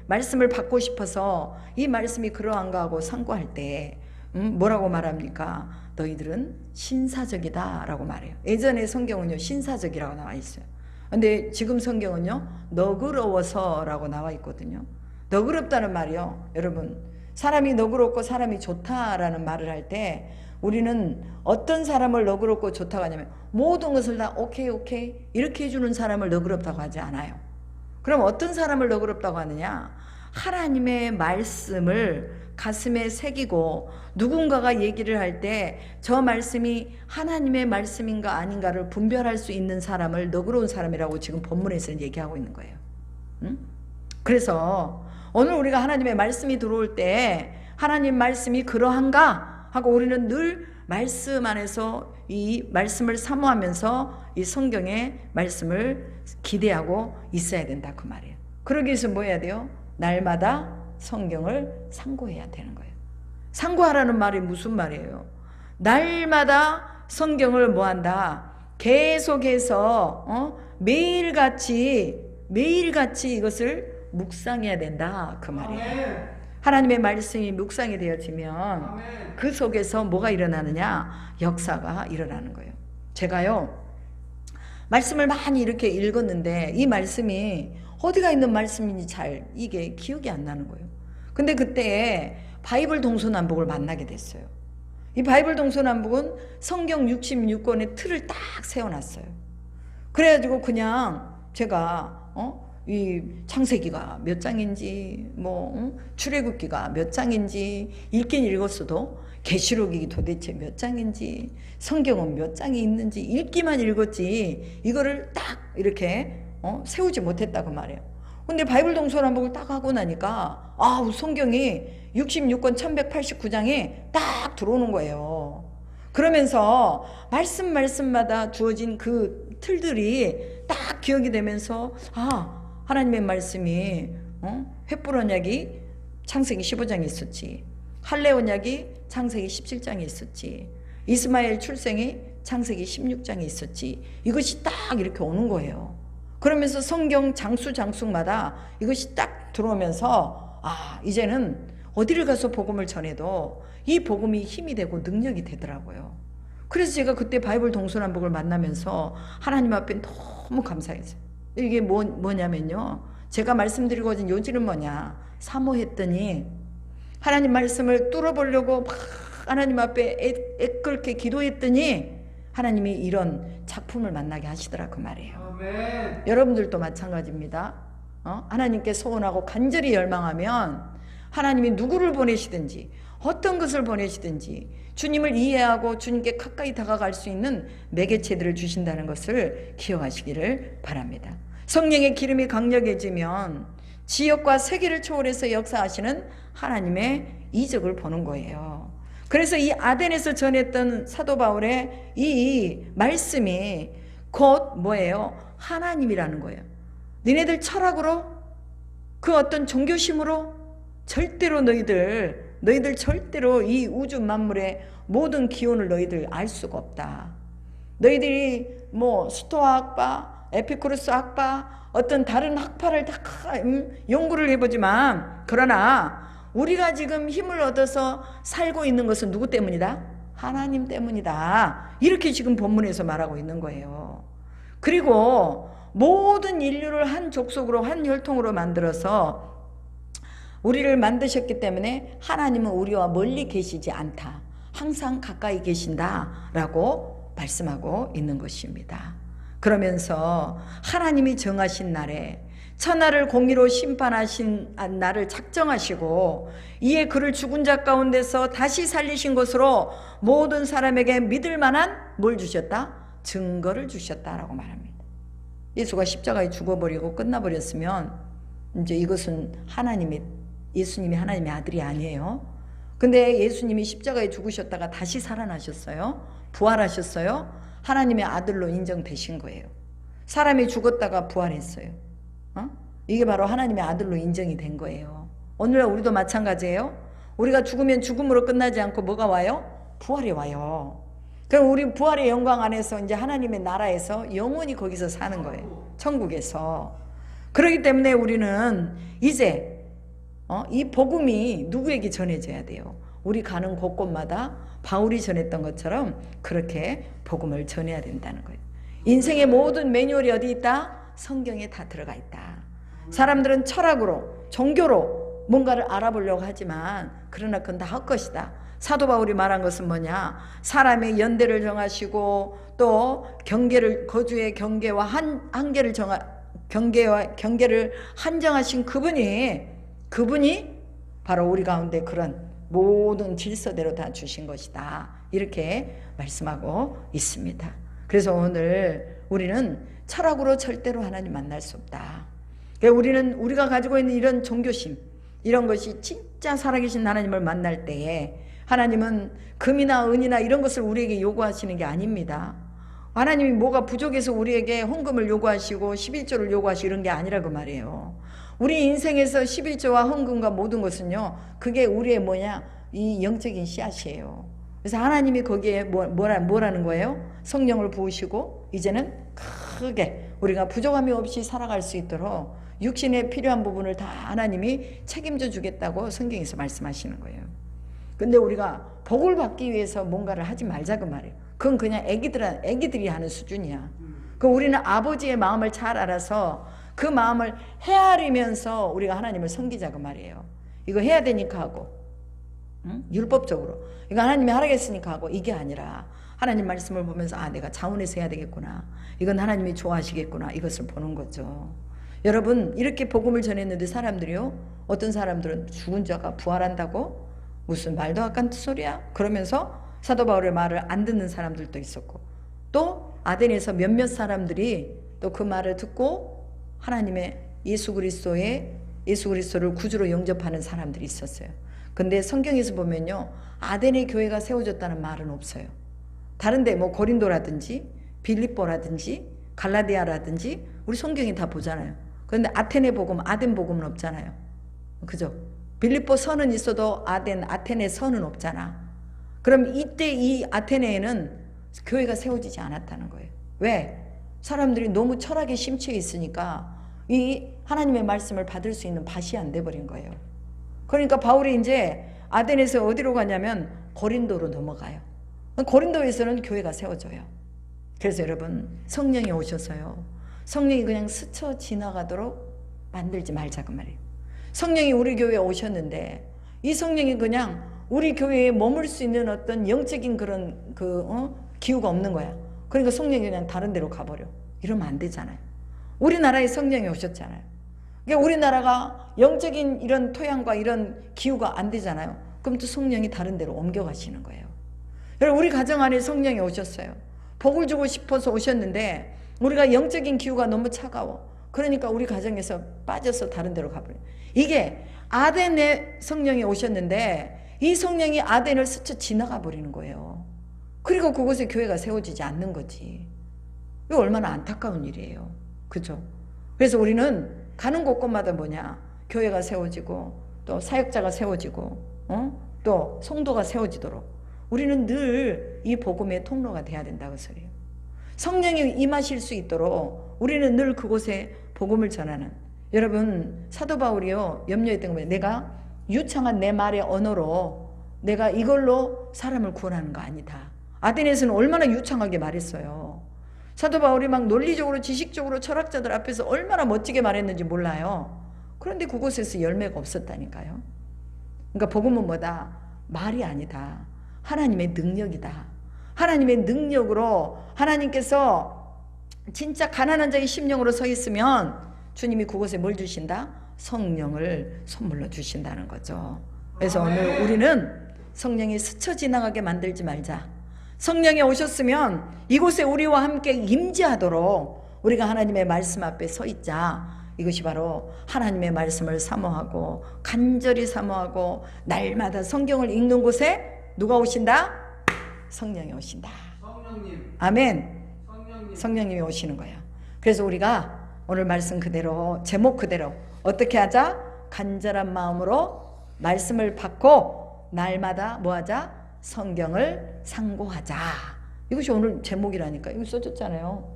말씀을 받고 싶어서 이 말씀이 그러한가 하고 상고할 때 뭐라고 말합니까? 너희들은 신사적이다 라고 말해요. 예전에 성경은요, 신사적이라고 나와 있어요. 근데 지금 성경은요, 너그러워서 라고 나와 있거든요. 너그럽다는 말이요, 여러분, 사람이 너그럽고 사람이 좋다라는 말을 할 때 우리는 어떤 사람을 너그럽고 좋다고 하냐면 모든 것을 다 오케이 이렇게 해주는 사람을 너그럽다고 하지 않아요. 그럼 어떤 사람을 너그럽다고 하느냐? 하나님의 말씀을 가슴에 새기고 누군가가 얘기를 할 때 저 말씀이 하나님의 말씀인가 아닌가를 분별할 수 있는 사람을 너그러운 사람이라고 지금 본문에서는 얘기하고 있는 거예요. 그래서 오늘 우리가 하나님의 말씀이 들어올 때 하나님 말씀이 그러한가 하고 우리는 늘 말씀 안에서 이 말씀을 사모하면서 이 성경의 말씀을 기대하고 있어야 된다 그 말이에요. 그러기 위해서 뭐 해야 돼요? 날마다 성경을 상고해야 되는 거예요. 상고하라는 말이 무슨 말이에요? 날마다 성경을 뭐 한다? 계속해서 매일같이 이것을 묵상해야 된다 그 말이에요. 아멘. 하나님의 말씀이 묵상이 되어지면 아멘. 그 속에서 뭐가 일어나느냐? 역사가 일어나는 거예요. 제가요, 말씀을 많이 이렇게 읽었는데 이 말씀이 어디가 있는 말씀인지 잘 이게 기억이 안 나는 거예요. 근데 그때 바이블 동서남북을 만나게 됐어요. 이 바이블 동서남북은 성경 66권의 틀을 딱 세워놨어요. 그래가지고 그냥 제가 이 창세기가 몇 장인지 출애굽기가 몇 장인지 읽긴 읽었어도 계시록이 도대체 몇 장인지 성경은 몇 장이 있는지 읽기만 읽었지 이거를 딱 이렇게 세우지 못했다고 말해요. 근데 바이블 동서남북을 딱 하고 나니까 성경이 66권 1189장에 딱 들어오는 거예요. 그러면서 말씀마다 주어진 그 틀들이 딱 기억이 되면서 하나님의 말씀이 횃불 언약이 창세기 15장에 있었지, 할례 언약이 창세기 17장에 있었지, 이스마엘 출생이 창세기 16장에 있었지, 이것이 딱 이렇게 오는 거예요. 그러면서 성경 장수마다 이것이 딱 들어오면서 이제는 어디를 가서 복음을 전해도 이 복음이 힘이 되고 능력이 되더라고요. 그래서 제가 그때 바이블 동서남북을 만나면서 하나님 앞에 너무 감사했어요. 이게 뭐냐면요, 제가 말씀드리고진 요지는 뭐냐, 사모했더니 하나님 말씀을 뚫어보려고 막 하나님 앞에 애끓게 기도했더니 하나님이 이런 작품을 만나게 하시더라고 말이에요. 아멘. 여러분들도 마찬가지입니다. 하나님께 소원하고 간절히 열망하면 하나님이 누구를 보내시든지 어떤 것을 보내시든지 주님을 이해하고 주님께 가까이 다가갈 수 있는 매개체들을 주신다는 것을 기억하시기를 바랍니다. 성령의 기름이 강력해지면 지역과 세계를 초월해서 역사하시는 하나님의 이적을 보는 거예요. 그래서 이 아덴에서 전했던 사도 바울의 이 말씀이 곧 뭐예요? 하나님이라는 거예요. 너희들 철학으로 그 어떤 종교심으로 절대로 너희들 절대로 이 우주 만물의 모든 기원을 너희들 알 수가 없다. 너희들이 스토아 학파, 에피쿠로스 학파, 어떤 다른 학파를 다 연구를 해보지만 그러나 우리가 지금 힘을 얻어서 살고 있는 것은 누구 때문이다? 하나님 때문이다. 이렇게 지금 본문에서 말하고 있는 거예요. 그리고 모든 인류를 한 족속으로 한 혈통으로 만들어서 우리를 만드셨기 때문에 하나님은 우리와 멀리 계시지 않다. 항상 가까이 계신다라고 말씀하고 있는 것입니다. 그러면서 하나님이 정하신 날에 천하를 공의로 심판하신 날을 작정하시고 이에 그를 죽은 자 가운데서 다시 살리신 것으로 모든 사람에게 믿을 만한 뭘 주셨다? 증거를 주셨다라고 말합니다. 예수가 십자가에 죽어버리고 끝나버렸으면 이제 이것은 예수님이 하나님의 아들이 아니에요. 근데 예수님이 십자가에 죽으셨다가 다시 살아나셨어요. 부활하셨어요. 하나님의 아들로 인정되신 거예요. 사람이 죽었다가 부활했어요. 이게 바로 하나님의 아들로 인정이 된 거예요. 오늘날 우리도 마찬가지예요. 우리가 죽으면 죽음으로 끝나지 않고 뭐가 와요? 부활이 와요. 그럼 우리 부활의 영광 안에서 이제 하나님의 나라에서 영원히 거기서 사는 거예요. 천국에서. 그렇기 때문에 우리는 이제 이 복음이 누구에게 전해져야 돼요? 우리 가는 곳곳마다 바울이 전했던 것처럼 그렇게 복음을 전해야 된다는 거예요. 인생의 모든 매뉴얼이 어디 있다? 성경에 다 들어가 있다. 사람들은 철학으로, 종교로 뭔가를 알아보려고 하지만 그러나 그건 다 헛것이다. 사도 바울이 말한 것은 뭐냐? 사람의 연대를 정하시고 또 경계를, 거주의 경계와 한계를 경계를 한정하신 그분이 바로 우리 가운데 그런 모든 질서대로 다 주신 것이다. 이렇게 말씀하고 있습니다. 그래서 오늘 우리는 철학으로 절대로 하나님 만날 수 없다. 우리는 우리가 가지고 있는 이런 종교심, 이런 것이 진짜 살아계신 하나님을 만날 때에 하나님은 금이나 은이나 이런 것을 우리에게 요구하시는 게 아닙니다. 하나님이 뭐가 부족해서 우리에게 헌금을 요구하시고 11조를 요구하시고 이런 게 아니라고 말이에요. 우리 인생에서 11조와 헌금과 모든 것은요, 그게 우리의 이 영적인 씨앗이에요. 그래서 하나님이 거기에 뭐라는 거예요? 성령을 부으시고 이제는 크게 우리가 부족함이 없이 살아갈 수 있도록 육신에 필요한 부분을 다 하나님이 책임져 주겠다고 성경에서 말씀하시는 거예요. 근데 우리가 복을 받기 위해서 뭔가를 하지 말자고 말이에요. 그건 그냥 애기들이 하는 수준이야. 그 우리는 아버지의 마음을 잘 알아서 그 마음을 헤아리면서 우리가 하나님을 섬기자고 말이에요. 이거 해야 되니까 하고, 율법적으로 이거 하나님이 하라겠으니까 하고, 이게 아니라 하나님 말씀을 보면서 내가 자원해서 해야 되겠구나, 이건 하나님이 좋아하시겠구나, 이것을 보는 거죠. 여러분 이렇게 복음을 전했는데 사람들이요, 어떤 사람들은 죽은 자가 부활한다고? 무슨 말도 안 같은 소리야? 그러면서 사도 바울의 말을 안 듣는 사람들도 있었고, 또 아덴에서 몇몇 사람들이 또 그 말을 듣고 하나님의 예수 그리스도를 구주로 영접하는 사람들이 있었어요. 근데 성경에서 보면요, 아덴의 교회가 세워졌다는 말은 없어요. 다른데 뭐 고린도라든지 빌립보라든지 갈라디아라든지 우리 성경이 다 보잖아요. 그런데 아테네 복음, 아덴 복음은 없잖아요. 그죠? 빌립보 선은 있어도 아테네 선은 없잖아. 그럼 이때 이 아테네에는 교회가 세워지지 않았다는 거예요. 왜? 사람들이 너무 철학에 심취해 있으니까 이 하나님의 말씀을 받을 수 있는 밭이 안 돼버린 거예요. 그러니까 바울이 이제 아덴에서 어디로 가냐면 고린도로 넘어가요. 고린도에서는 교회가 세워져요. 그래서 여러분, 성령이 오셔서요, 성령이 그냥 스쳐 지나가도록 만들지 말자 그 말이에요. 성령이 우리 교회에 오셨는데 이 성령이 그냥 우리 교회에 머물 수 있는 어떤 영적인 그런 기후가 없는 거야. 그러니까 성령이 그냥 다른 데로 가버려. 이러면 안 되잖아요. 우리나라에 성령이 오셨잖아요. 그러니까 우리나라가 영적인 이런 토양과 이런 기후가 안 되잖아요. 그럼 또 성령이 다른 데로 옮겨가시는 거예요. 여러분, 우리 가정 안에 성령이 오셨어요. 복을 주고 싶어서 오셨는데 우리가 영적인 기후가 너무 차가워. 그러니까 우리 가정에서 빠져서 다른 데로 가버려요. 이게 아덴에 성령이 오셨는데 이 성령이 아덴을 스쳐 지나가 버리는 거예요. 그리고 그곳에 교회가 세워지지 않는 거지. 이거 얼마나 안타까운 일이에요. 그죠? 그래서 우리는 가는 곳곳마다 뭐냐, 교회가 세워지고 또 사역자가 세워지고 또 성도가 세워지도록 우리는 늘 이 복음의 통로가 돼야 된다고 소리예요. 성령이 임하실 수 있도록 우리는 늘 그곳에 복음을 전하는, 여러분 사도 바울이요 염려했던 거예요. 내가 유창한 내 말의 언어로 내가 이걸로 사람을 구원하는 거 아니다. 아테네에서는 얼마나 유창하게 말했어요. 사도 바울이 막 논리적으로 지식적으로 철학자들 앞에서 얼마나 멋지게 말했는지 몰라요. 그런데 그곳에서 열매가 없었다니까요. 그러니까 복음은 뭐다? 말이 아니다. 하나님의 능력이다. 하나님의 능력으로 하나님께서 진짜 가난한 자의 심령으로 서 있으면 주님이 그곳에 뭘 주신다? 성령을 선물로 주신다는 거죠. 그래서 오늘 우리는 성령이 스쳐 지나가게 만들지 말자. 성령이 오셨으면 이곳에 우리와 함께 임재하도록 우리가 하나님의 말씀 앞에 서 있자. 이것이 바로 하나님의 말씀을 사모하고 간절히 사모하고 날마다 성경을 읽는 곳에 누가 오신다? 성령이 오신다. 성령님. 아멘. 성령님. 성령님이 오시는 거예요. 그래서 우리가 오늘 말씀 그대로, 제목 그대로 어떻게 하자? 간절한 마음으로 말씀을 받고 날마다 뭐 하자? 성경을 상고하자. 이것이 오늘 제목이라니까. 이거 써줬잖아요.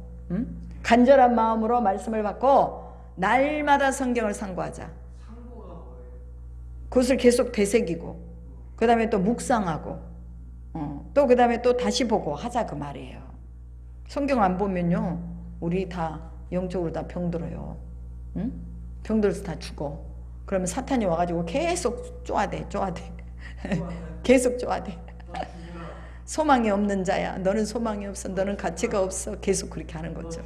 간절한 마음으로 말씀을 받고 날마다 성경을 상고하자. 상고가 뭐예요? 그것을 계속 되새기고 그 다음에 또 묵상하고 또 그 다음에 또 다시 보고 하자 그 말이에요. 성경 안 보면요 우리 다 영적으로 다 병들어요. 응? 병들어서 다 죽어. 그러면 사탄이 와가지고 계속 쪼아대 계속 쪼아대. 소망이 없는 자야. 너는 소망이 없어. 너는 가치가 없어. 계속 그렇게 하는 거죠.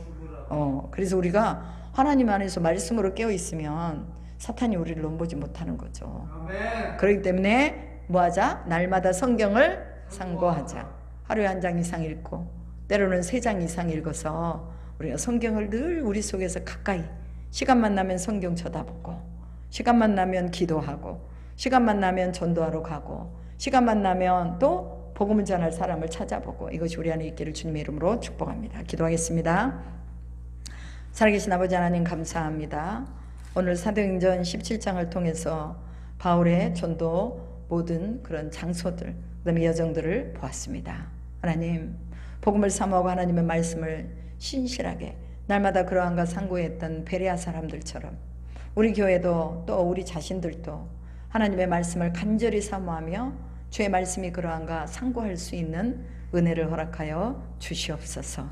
그래서 우리가 하나님 안에서 말씀으로 깨어 있으면 사탄이 우리를 넘보지 못하는 거죠. 아멘. 그렇기 때문에 뭐 하자? 날마다 성경을 상고하자. 하루에 한 장 이상 읽고 때로는 3장 이상 읽어서 우리가 성경을 늘 우리 속에서 가까이, 시간만 나면 성경 쳐다보고 시간만 나면 기도하고 시간만 나면 전도하러 가고 시간만 나면 또 복음을 전할 사람을 찾아보고, 이것이 우리 안에 있기를 주님의 이름으로 축복합니다. 기도하겠습니다. 살아계신 아버지 하나님 감사합니다. 오늘 사도행전 17장을 통해서 바울의 전도 모든 그런 장소들, 그다음에 여정들을 보았습니다. 하나님, 복음을 사모하고 하나님의 말씀을 신실하게 날마다 그러한가 상고했던 베레아 사람들처럼 우리 교회도 또 우리 자신들도 하나님의 말씀을 간절히 사모하며 주의 말씀이 그러한가 상고할 수 있는 은혜를 허락하여 주시옵소서.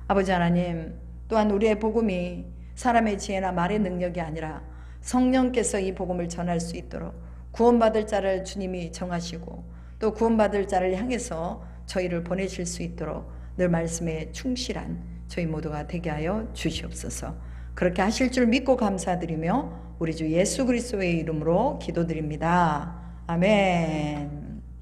아버지 하나님, 또한 우리의 복음이 사람의 지혜나 말의 능력이 아니라 성령께서 이 복음을 전할 수 있도록 구원받을 자를 주님이 정하시고 또 구원받을 자를 향해서 저희를 보내실 수 있도록 늘 말씀에 충실한 저희 모두가 되게 하여 주시옵소서. 그렇게 하실 줄 믿고 감사드리며 우리 주 예수 그리스도의 이름으로 기도드립니다. 아멘.